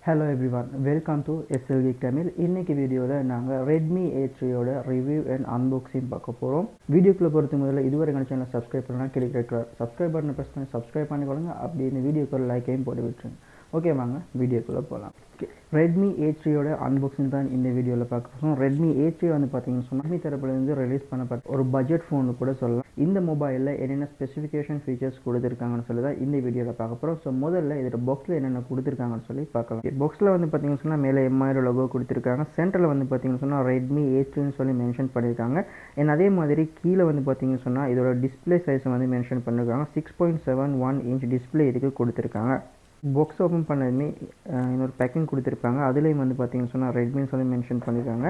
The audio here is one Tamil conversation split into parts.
Hello everyone, welcome to SL Geek Tamil. இன்னைக்கு வீடியோல நாங்க Redmi A3 ஓட ரிவ்யூ அண்ட் அன்பாக்சிங் பார்க்க போறோம். வீடியோக்குள்ள போறதுக்கு முதல்ல இதுவரை நம்ம சேனலை சப்ஸ்கிரைப் பண்ணலாம் கிளிக் இருக்கிற சப்ஸ்கிரைப் பட்டனை பிரஸ் பண்ணி சப்ஸ்கிரைப் பண்ணிக்கோங்க. அப்படியே இந்த வீடியோக்கு ஒரு லைக்கையும் போட்டு விட்டுருங்க. ஓகே வாங்க வீடியோக்குள்ள போகலாம். Redmi A3 ஓட அன்பாக்சிங் தான் இந்த வீடியோவில் பார்க்க போகிறோம். Redmi A3 வந்து பார்த்தீங்கன்னு சொன்னால் Redmi தரப்புலேருந்து ரிலீஸ் பண்ணப்பட்ட ஒரு பட்ஜெட் ஃபோனு கூட சொல்லலாம். இந்த மொபைலில் என்னென்ன ஸ்பெசிஃபிகேஷன் ஃபீச்சர்ஸ் கொடுத்துருக்காங்கன்னு சொல்லி தான் இந்த வீடியோவில் பார்க்க போகிறோம். ஸோ முதல்ல இதோட பாக்ஸில் என்னென்ன கொடுத்துருக்காங்கன்னு சொல்லி பார்க்கலாம். பாக்ஸில் வந்து பார்த்தீங்கன்னு சொன்னால் மேலே MI லோகோ கொடுத்துருக்காங்க. சென்டரில் வந்து பார்த்தீங்கன்னு சொன்னால் Redmi A3ன்னு சொல்லி மென்ஷன் பண்ணியிருக்காங்க. அண்ட் அதே மாதிரி கீழே வந்து பார்த்தீங்கன்னு சொன்னால் இதோட டிஸ்பிளே சைஸை வந்து மென்ஷன் பண்ணியிருக்காங்க. 6.71 இன்ச் டிஸ்பிளே இதுக்கு கொடுத்துருக்காங்க. பாக்ஸ் ஓப்பன் பண்ணதுமே இன்னொரு பேக்கிங் கொடுத்துருப்பாங்க. அதுலேயும் வந்து பார்த்தீங்கன்னு சொன்னால் ரெட்மின்னு சொல்லி மென்ஷன் பண்ணியிருக்காங்க.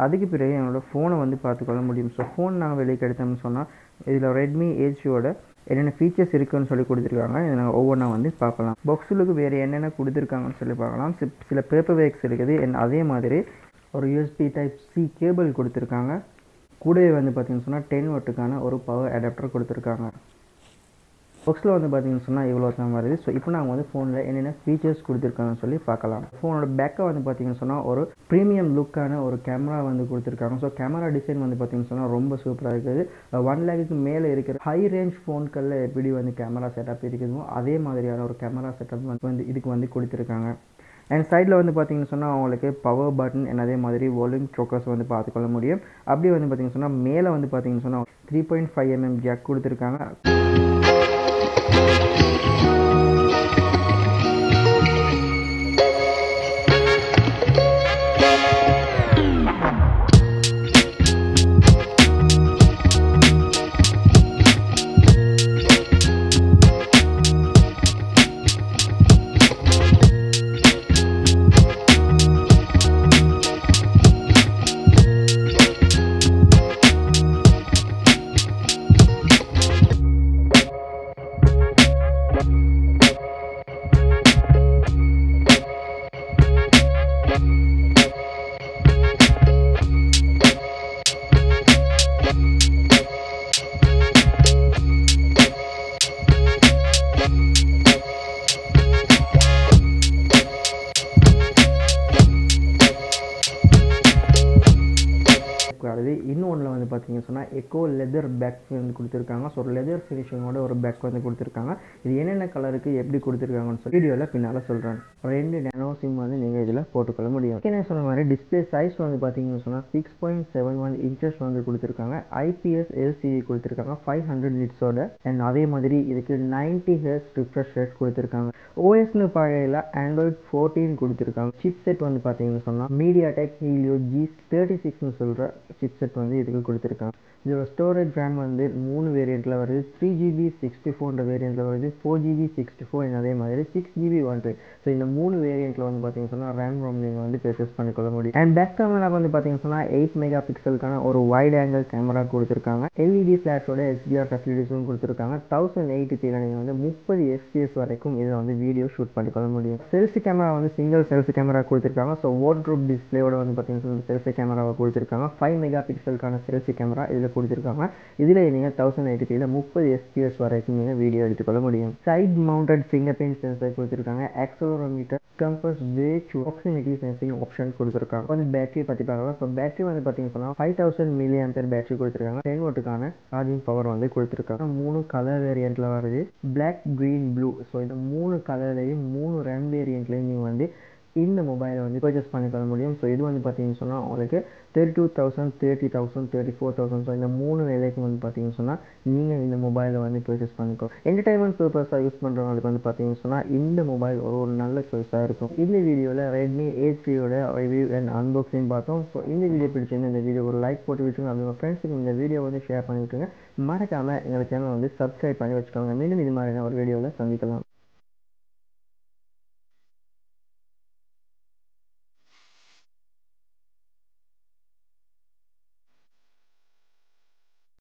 அதுக்கு பிறகு என்னோடய ஃபோனை வந்து பார்த்துக்கொள்ள முடியும். ஸோ ஃபோன் நாங்கள் வெளியே எடுத்தோம்னு சொன்னால் இதில் Redmi A3யோட என்னென்ன ஃபீச்சர்ஸ் இருக்குதுன்னு சொல்லி கொடுத்துருக்காங்க. இதை நாங்கள் ஒவ்வொன்றா வந்து பார்க்கலாம். பாக்ஸுக்கு வேறு என்னென்ன கொடுத்துருக்காங்கன்னு சொல்லி பார்க்கலாம். சில பேப்பர் பேக்ஸ் இருக்குது. அதே மாதிரி ஒரு USB Type-C கேபிள் கொடுத்துருக்காங்க. கூடவே வந்து பார்த்தீங்கன்னு சொன்னால் 10 வாட்டுக்கான ஒரு பவர் அடாப்டர் கொடுத்துருக்காங்க. பாக்ஸில் வந்து பார்த்தீங்கன்னு சொன்னால் இவ்வளோ தான் வருது. ஸோ இப்போ நாங்கள் வந்து ஃபோனில் என்னென்ன ஃபீச்சர்ஸ் கொடுத்துருக்காங்கன்னு சொல்லி பார்க்கலாம். ஃபோனோட பேக்கை வந்து பார்த்தீங்கன்னு சொன்னால் ஒரு ப்ரீமியம் லுக்கான ஒரு கேமரா வந்து கொடுத்துருக்காங்க. ஸோ கேமரா டிசைன் வந்து பார்த்தீங்கன்னு சொன்னால் ரொம்ப சூப்பராக இருக்குது. 1 lakhக்கு மேலே இருக்கிற ஹை ரேஞ்ச் ஃபோன்களில் எப்படி வந்து கேமரா செட்டப் இருக்குதோ அதே மாதிரியான ஒரு கேமரா செட்டப் வந்து இதுக்கு வந்து கொடுத்துருக்காங்க. அண்ட் சைடில் வந்து பார்த்தீங்கன்னு சொன்னால் அவங்களுக்கு பவர் பட்டன் அண்ட் அதே மாதிரி வால்யூம் ட்ரோக்கர்ஸ் வந்து பார்த்துக்கொள்ள முடியும். அப்படியே வந்து பார்த்தீங்கன்னு சொன்னால் மேலே வந்து பார்த்தீங்கன்னு சொன்னால் 3.5mm ஜாக் கொடுத்துருக்காங்க. இன்னொன்றில் வந்து பார்த்தீங்கன்னு சொன்னால் எக்கோ லெதர் பேக் வந்து கொடுத்துருக்காங்க. ஸோ லெதர் ஃபினிஷிங்கோட ஒரு பேக் வந்து கொடுத்துருக்காங்க. இது என்னென்ன கலருக்கு எப்படி கொடுத்துருக்காங்கன்னு சொல்லி வீடியோவில் பின்னால் சொல்கிறேன். 2 நேனோ சிம் வந்து நீங்கள் இதில் போட்டுக்கொள்ள முடியும். என்ன சொன்ன மாதிரி டிஸ்பிளே சைஸ் வந்து பார்த்தீங்கன்னு சொன்னால் 6.71 இன்ச்சஸ் வந்து கொடுத்துருக்காங்க. IPS LCD கொடுத்துருக்காங்க 500 நிட்ஸோட. அண்ட் அதே மாதிரி இதுக்கு 90 Hz ரிஃப்ரெஷ் ரேட் கொடுத்துருக்காங்க. OSன்னு பார்வையில் Android 14 கொடுத்துருக்காங்க. சிப் செட் வந்து பார்த்தீங்கன்னு சொன்னால் MediaTek Helio G36ன்னு சொல்கிற சிப் செட் வந்து இதுக்கு கொடுத்துருக்காங்க. இதோட ஸ்டோரேஜ் ரேம் வந்து 3 வேரியண்ட்டில் வருது. 3GB 64 வேரியண்ட்டில் வருது, 4GB 64 அதே மாதிரி 6GB 128. ஸோ இந்த 3 வேரியண்ட்டில் வந்து பார்த்தீங்கன்னு சொன்னால் ரேம் ரோம் நீங்கள் வந்து பர்ச்சேஸ் பண்ணிக்கொள்ள முடியும். அண்ட் பேக் கேமரா வந்து பார்த்தீங்கன்னு சொன்னால் 8 மெகா பிக்சலுக்கான ஒரு வைட் ஆங்கிள் கேமரா கொடுத்துருக்காங்க. LED ஃப்ளாஷோட HDR ஃபெசிலிட்டிஸும் கொடுத்துருக்காங்க. 1080p நீங்கள் வந்து 30 FPS வரைக்கும் இதை வந்து வீடியோ ஷூட் பண்ணிக்கொள்ள முடியும். செல்ஃபி கேமரா வந்து சிங்கிள் செல்ஃபி கேமரா கொடுத்துருக்காங்க. ஸோ வார்ட்ரோப் டிஸ்பிளேயோட வந்து பார்த்தீங்கன்னா செல்ஃபி கேமராவை கொடுத்துருக்காங்க. 5 மெகா பிக்சலுக்கான செல்ஃபி கேமரா இதில் கொடுத்துருக்காங்க. இதில் நீங்கள் 1080p 30 FPS வரைக்கும் நீங்கள் வீடியோ எடுத்துக்கொள்ள முடியும். Side mounted fingerprint sensor கொடுத்துருக்காங்க. ஆக்சலரோமீட்டர், கம்பஸ், வேச், ப்ராக்சிமிட்டி சென்சிங் ஆப்ஷன் கொடுத்துருக்காங்க. வந்து பேட்டரி பற்றி பார்க்கலாம். ஸோ பேட்டரி வந்து பார்த்தீங்கன்னா 5000 mAh பேட்டரி கொடுத்துருக்காங்க. 10 வாட்டுக்கான சார்ஜிங் பவர் வந்து கொடுத்துருக்காங்க. 3 கலர் வேரியண்ட்டில் வருது, பிளாக், க்ரீன், ப்ளூ. ஸோ இந்த 3 கலர்லையும் 3 ரேம் வேரியண்ட்லையும் நீங்கள் வந்து இந்த மொபைலை வந்து பர்ச்சேஸ் பண்ணிக்கொள்ள முடியும். ஸோ இது வந்து பார்த்தீங்கன்னு சொன்னால் உங்களுக்கு 32,000, 30,000, 34,000. ஸோ இந்த 3 விலைக்கு வந்து பார்த்தீங்கன்னு சொன்னால் நீங்கள் இந்த மொபைலை வந்து பர்ச்சேஸ் பண்ணிக்கோ. என்டர்டைன்மெண்ட் பர்பஸாக யூஸ் பண்ணுறவங்களுக்கு வந்து பார்த்தீங்கன்னு சொன்னால் இந்த மொபைல் ஒரு நல்ல சாய்ஸாக இருக்கும். இந்த வீடியோவில் Redmi A3யோட ரிவ்யூ அண்ட் அன்பாக்சிங் பார்த்தோம். ஸோ இந்த வீடியோ பிடிச்சிருந்து இந்த வீடியோ ஒரு லைக் போட்டு விட்டுருங்க. அப்படி உங்கள் ஃப்ரெண்ட்ஸுக்கு இந்த வீடியோ வந்து ஷேர் பண்ணி விட்டுருங்க. மறக்காமல் எங்கள் சேனல் வந்து சப்ஸ்கிரைப் பண்ணி வச்சுக்கோங்க. மீண்டும் இது மாதிரியான ஒரு வீடியோவில் சந்திக்கலாம்.